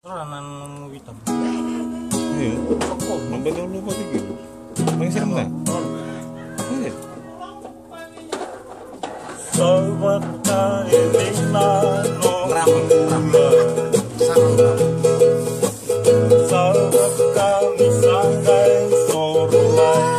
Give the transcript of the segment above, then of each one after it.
Teranan hitam. Iya. Nampak yang lupa gitu. Paling serem tak? Iya. Sobat kailina no ramba. Sobat kami sanggai sorulai.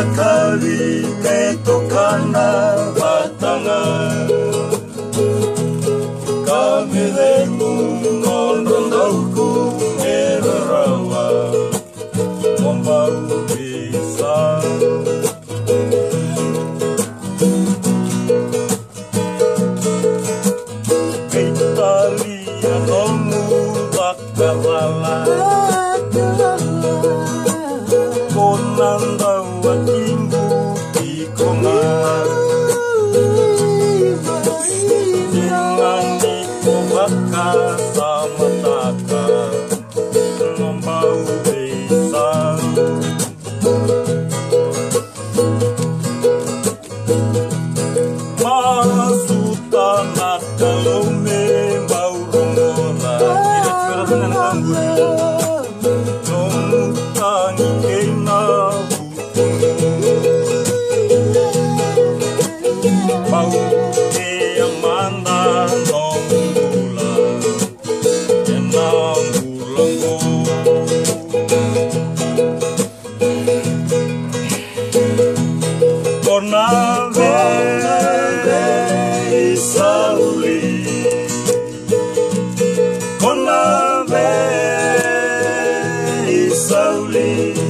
Kali ketokana batanga kami lengung non rondauku mererawa membau bisa kita lihat nomu bakarala konan bawa tinggu di komar dengan dikobaka sama taka membau desa masuk tanah kalau membau rongola tidak suara benar kangguru bau yang mana nongula enam bulangku konave isauli konave isauli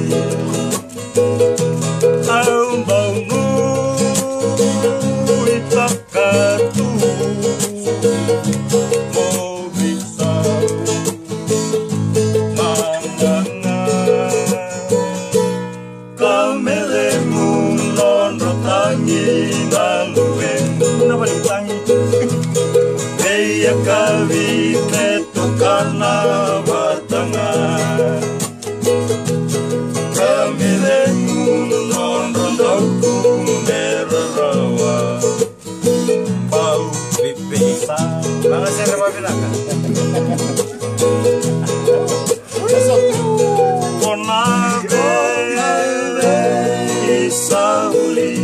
kali ketokana batanga kami lengung non rondauku mererawa bau pipisa banget saya rema bilang konave isauli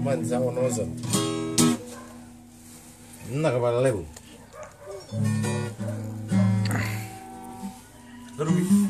Manza onozo. Nakapala lebu. Terus